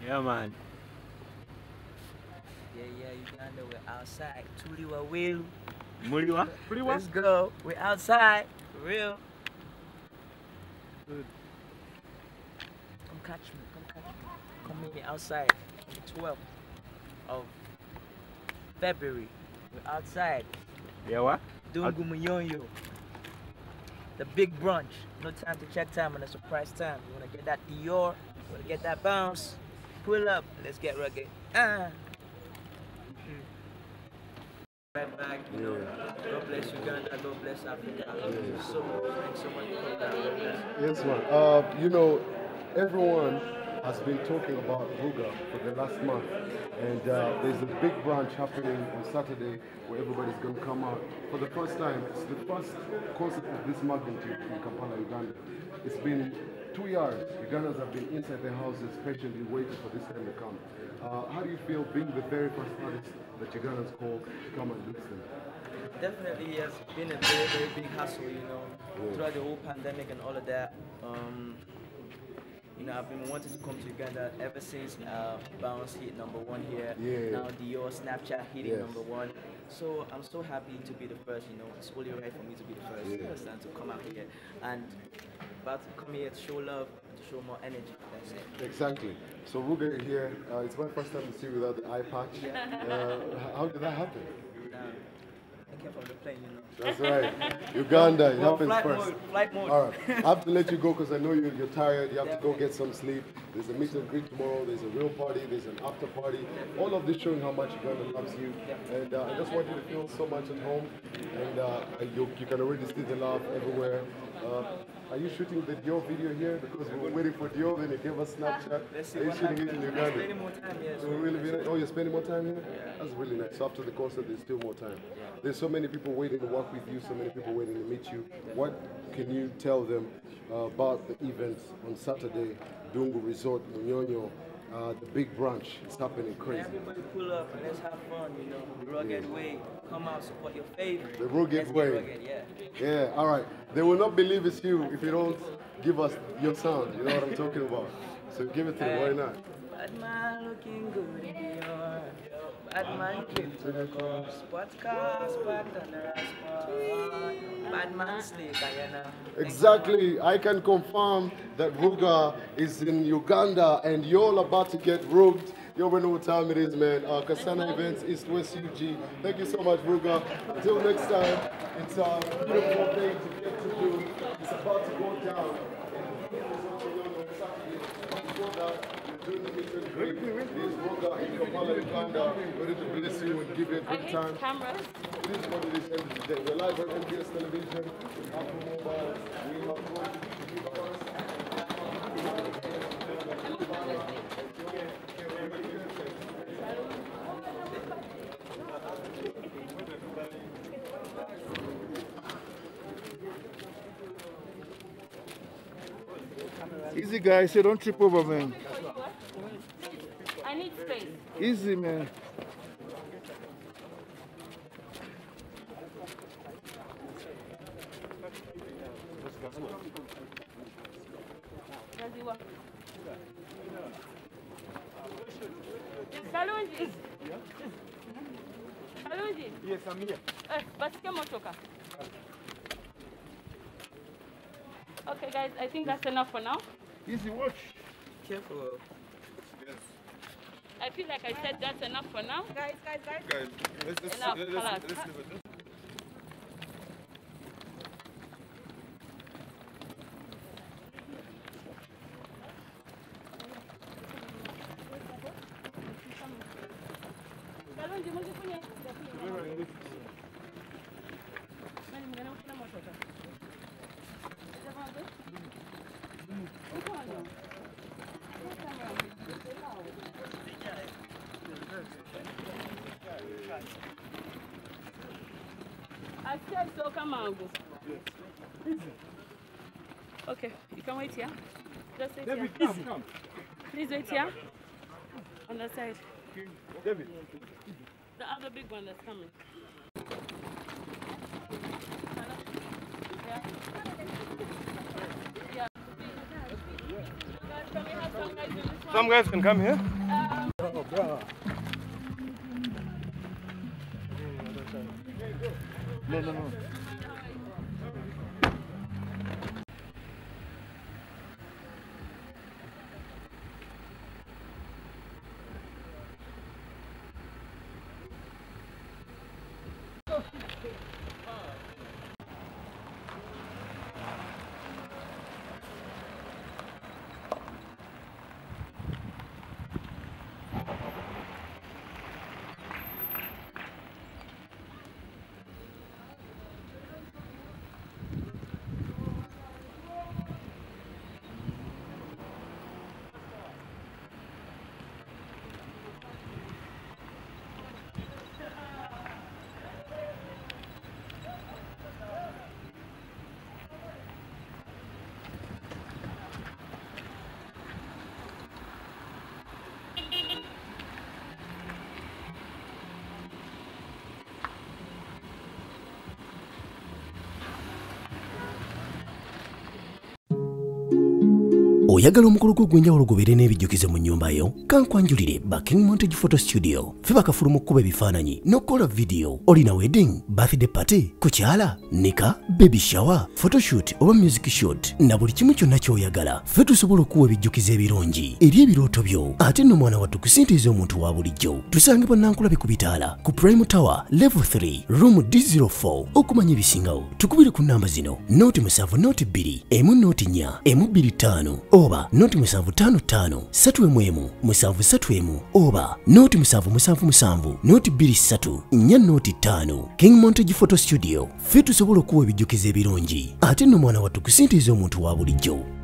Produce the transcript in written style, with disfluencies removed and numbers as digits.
Yeah, man. Yeah, Uganda, we're outside. Tuliwa Welu. Muliwa? Let's go. We're outside. For real. Good. Come catch me. Come meet me outside on the 12th of February. We're outside. Yeah, what? Dungu Muyonyo. The big brunch. No time to check time on a surprise time. You wanna get that Dior, you wanna get that bounce. Pull up, let's get rugged. Right back, you know. God bless Uganda, God bless Africa. Thanks so much for that. Yes, man. You know, everyone has been talking about Ruga for the last month, and there's a big brunch happening on Saturday where everybody's going to come out. For the first time, it's the first concert of this magnitude in Kampala, Uganda. It's been 2 years. Ugandans have been inside their houses patiently waiting for this time to come. How do you feel being the very first artist that Ugandans call to come and listen? Definitely has been a very big hassle, you know, throughout the whole pandemic and all of that. You know, I've been wanting to come to Uganda ever since Bounce hit #1 here. Now Dior, Snapchat hitting #1. So I'm so happy to be the first, you know, it's only right for me to be the first person to come out here. And about to come here to show love, to show more energy, that's it. Exactly. So Ruga here, it's my first time to see you without the eye patch. How did that happen? I came from the plane, you know. That's right. Uganda, it happens first. Flight mode. All right. I have to let you go because I know you're tired. You have to go get some sleep. There's a meet and greet tomorrow. There's a real party. There's an after party. All of this showing how much Uganda loves you. And I just want you to feel so much at home. And you can already see the love everywhere. Are you shooting the Dior video here? Because we were waiting for Dior, then you gave us Snapchat. Are you shooting it in Uganda? Spending more time here. So oh, you're spending more time here? That's really nice. So after the concert, there's still more time. There's so many people waiting to work with you, so many people waiting to meet you. What can you tell them about the events on Saturday, Dungu Resort, Munyonyo, the big brunch? It's happening crazy. Everybody pull up and let's have fun, you know. Rugged way. Come out, support your favorite. The rugged way. Rugged, yeah, all right. They will not believe it's you if you don't give us your sound. You know what I'm talking about. So give it to them. Why not? Bad man looking good in the yard. Bad man came to the club. Spot car, spot on the spot. Bad man sleep, Exactly. I can confirm that Ruga is in Uganda and you're all about to get rugged. You already know what time it is, man. Kasana Events, East West UG. Thank you so much, Ruga. Until next time, it's a beautiful thing to get to do. It's about to go down. Doing the meet and greet. This Ruga in Kampala, Uganda, ready to bless you and give you a good time. It is what it is end of the day. We're live on NBS Television, Apple Mobile, we are going to give us. Easy, guys. You don't trip over, man. I need space. Easy, man. Kalunji. Kalunji. Yes, I'm here. Basike motoka. Okay, guys, I think that's enough for now. Easy, watch. Careful. Yes. I feel like I said that's enough for now. Guys, let's Enough, leave it. Kalunji, mungu kunye. Mani mgana ukina motoka. I said so, come on. Okay, you can wait here. Just wait David, here. come. Please wait here. On the side. David. The other big one that's coming. Yeah. Guys, can we have Some guys can come here. No. Oyagala omukolo gw'enjawulo gubeere n'ebijjukize mu nnyumba yo kankwanjulire ba King Montage Photo Studio fe bakafuluma okukuba ebifaananyi n'okukola video. Olina wedding, birthday party, kukyala, nika, baby shower, photoshoot oba music shoot na buli kimu kyonna ky'oyagala fe tusobola okuwa ebijjukize ebirungi eri ebirooto byo ate nno mwana wattu kusintiiza omuntu wa bulijjo. Tusange Bannankulabe ku Bitaala ku Prime Tower Level 3 Room D04. Okumanya ebisingawo tukubire ku nnamba zino noti 7 noti 2 emu noti 4 emu 25 oba noti 755 3 731 oba noti 777 noti 23 4 noti 5. King Montage Photo Studio fe tusobola okuwa ebijjukize ebirungi ate nno mwana wattu kusintiiza omuntu wa bulijjo.